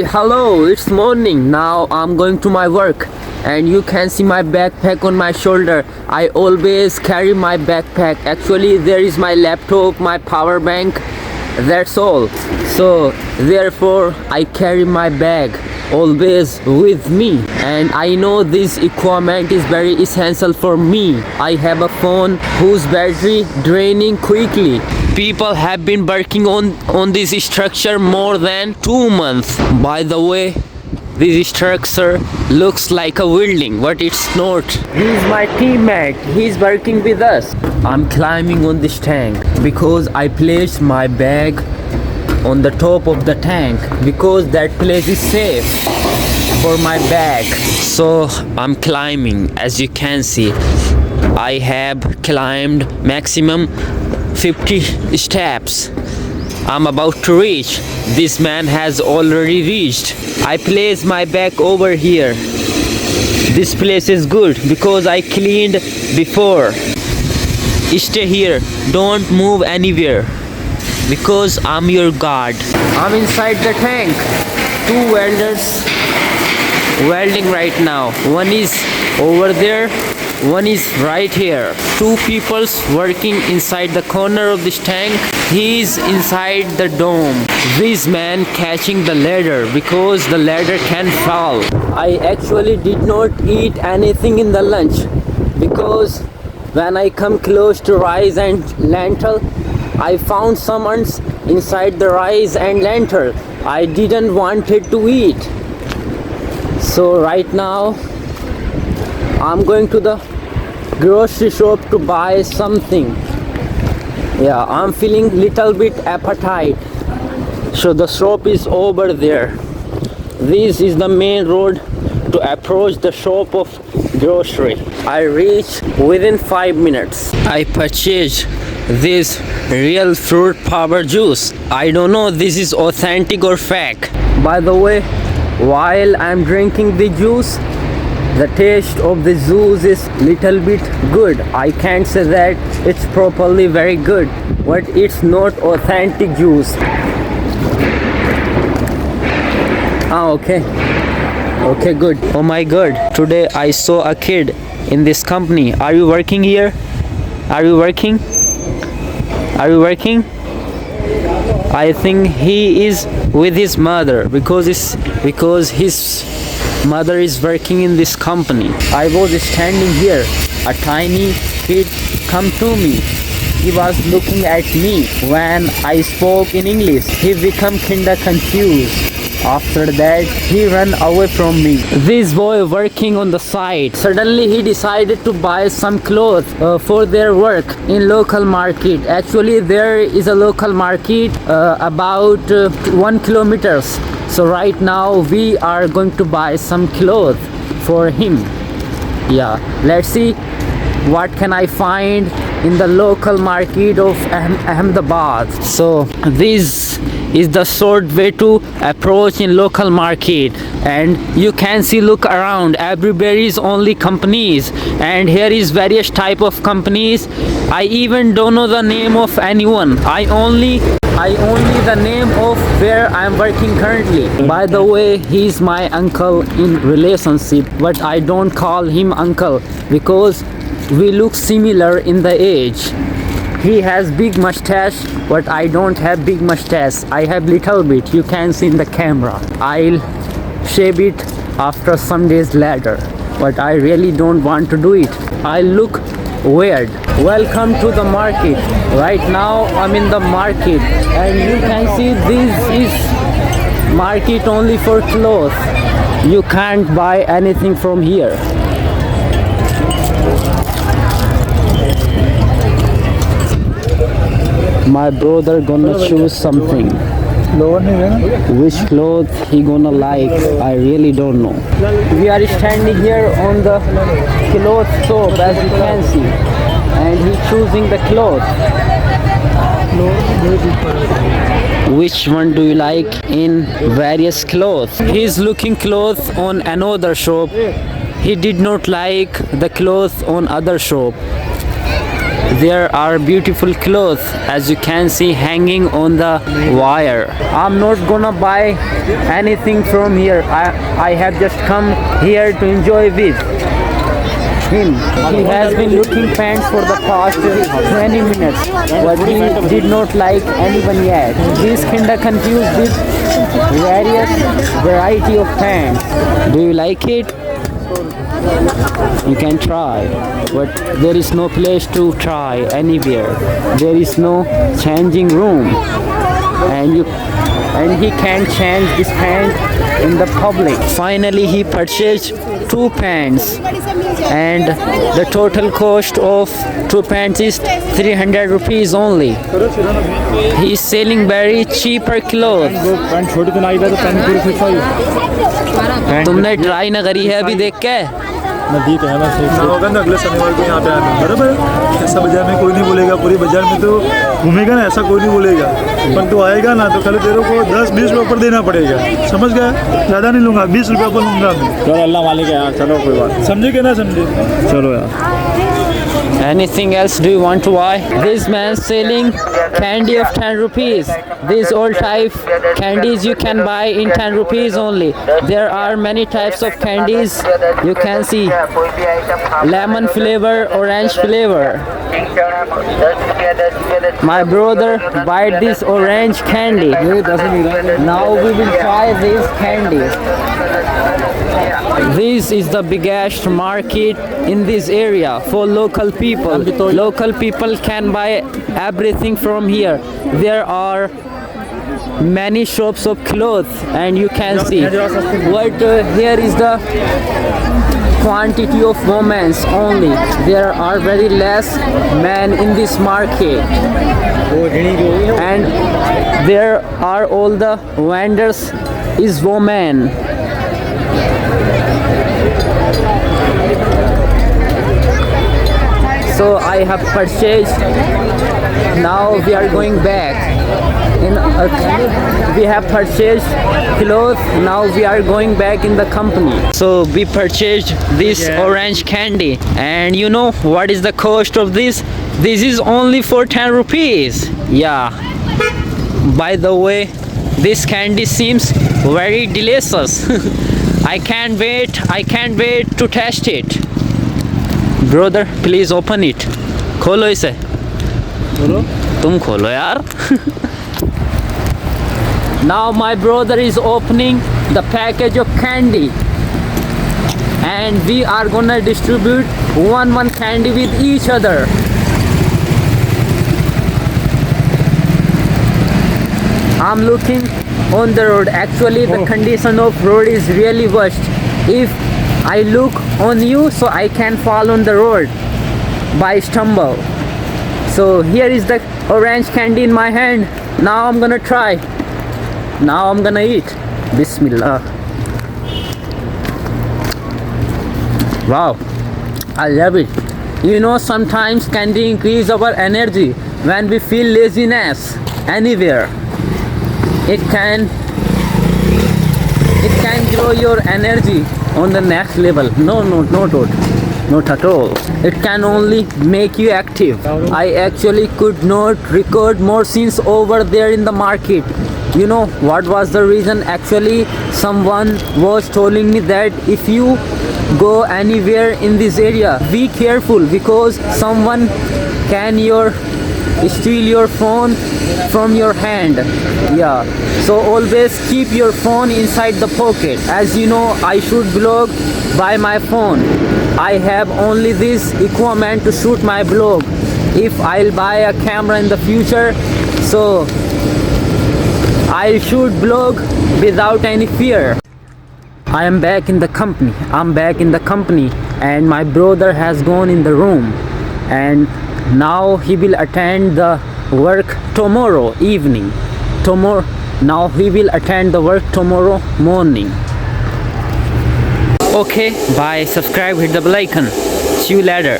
Hello, it's morning. Now I'm going to my work and you can see my backpack on my shoulder. I always carry my backpack. Actually, there is my laptop, my power bank. That's all. So, therefore, I carry my bag always with me. And I know this equipment is very essential for me. I have a phone whose battery draining quickly. People have been working on this structure more than 2 months. By the way, this structure looks like a building, but it's not. He's my teammate. He's working with us. I'm climbing on this tank because I placed my bag on the top of the tank because that place is safe for my bag. So I'm climbing. As you can see, I have climbed maximum 50 steps. I'm about to reach. This man has already reached. I place my bag over here. This place is good because I cleaned before. Stay here. Don't move anywhere because I'm your guard. I'm inside the tank. 2 welders welding right now. One is over there. One is right here. 2 people working inside the corner of this tank. He's inside the dome. This man catching the ladder because the ladder can fall. I actually did not eat anything in the lunch because when I come close to rice and lentil, I found some ants inside the rice and lentil. I didn't want it to eat. So right now I'm going to the grocery shop to buy something. Yeah, I'm feeling little bit appetite. So the shop is over there. This is the main road to approach the shop of grocery. I reach within 5 minutes. I purchased this real fruit power juice. I don't know this is authentic or fake. By the way, while I'm drinking the juice, the taste of the juice is little bit good. I can't say that it's properly very good, but it's not authentic juice. Okay, good. Oh my god, today I saw a kid in this company. Are you working here? Are you working? I think he is with his mother because his mother is working in this company. I was standing here. A tiny kid come to me. He was looking at me when I spoke in English. He became kinda confused. After that, he ran away from me. This boy working on the site, suddenly he decided to buy some clothes for their work in local market. Actually, there is a local market about 1 kilometers. So right now we are going to buy some clothes for him. Yeah, let's see what can I find in the local market of Ahmedabad. So this is the short way to approach in local market, and you can see, look around, everywhere is only companies, and here is various type of companies. I even don't know the name of anyone. I only the name of where I'm working currently. By the way, he's my uncle in relationship, but I don't call him uncle because we look similar in the age. He has big mustache, but I don't have big mustache. I have little bit. You can see in the camera. I'll shave it after some days later, but I really don't want to do it. I look weird. Welcome to the market. Right now I'm in the market, and you can see this is market only for clothes. You can't buy anything from here. My brother gonna choose something. Which clothes he gonna like, I really don't know. We are standing here on the clothes shop, as you can see, and he's choosing the clothes. Which one do you like in various clothes? He's looking clothes on another shop. He did not like the clothes on other shop. There are beautiful clothes as you can see hanging on the wire. I'm not gonna buy anything from here. I have just come here to enjoy with him. He has been looking pants for the past 20 minutes, but he did not like anyone yet. He is kinda confused with various variety of pants. Do you like it? You can try, but there is no place to try anywhere. There is no changing room, and he can't change this pant in the public. Finally, he purchased 2 pants, and the total cost of 2 pants is 300 rupees only. He is selling very cheaper clothes. तुमने try ना करी है अभी देख के? नदी तो है ना होगा ना, अगले शनिवार को यहाँ पे आना बराबर है। ऐसा बाजार में कोई नहीं बोलेगा, पूरी बाजार में तो घूमेगा ना, ऐसा कोई नहीं बोलेगा। पर तू आएगा ना तो कल तेरे को 10-20 रुपये ऊपर देना पड़ेगा, समझ गया? ज़्यादा नहीं लूँगा, 20 रुपये ऊपर लूँगा मैं। चलो अल्लाह मालिक है यार, चलो कोई बात, समझे कि ना समझे? चलो यार। Anything else do you want to buy? This man selling candy of 10 rupees. These all type candies you can buy in 10 rupees only. There are many types of candies. You can see lemon flavor, orange flavor. My brother bought this orange candy. Now we will try this candy. This is the biggest market in this area for local people. Local people can buy everything from here. There are many shops of clothes, and you can see. But here is the quantity of women only. There are very less men in this market, and there are all the vendors is women. So I have purchased. Now we are going back. We have purchased clothes. Now we are going back in the company. So we purchased this orange candy, and you know what is the cost of this? This is only for 10 rupees. Yeah. By the way, this candy seems very delicious. I can't wait to test it. Brother, please open it. खोलो इसे. तुम खोलो यार. Now my brother is opening the package of candy, and we are gonna distribute one candy with each other. I'm looking on the road. Actually, the condition of road is really worst. If I look on you, so I can fall on the road by stumble. So here is the orange candy in my hand. Now I'm gonna try. Now I'm gonna eat. Bismillah. Wow, I love it. You know, sometimes candy increase our energy when we feel laziness anywhere. It can grow your energy on the next level. Not at all. It can only make you active. I actually could not record more scenes over there in the market. You know what was the reason? Actually, someone was telling me that if you go anywhere in this area, be careful because someone can steal your phone from your hand. Yeah, so always keep your phone inside the pocket. As you know, I shoot vlog by my phone. I have only this equipment to shoot my vlog. If I'll buy a camera in the future, so I'll shoot vlog without any fear. I am back in the company. I'm back in the company, and my brother has gone in the room, and now he will attend the work tomorrow evening. Now he will attend the work tomorrow morning. Okay, bye. Subscribe, hit the bell icon. See you later.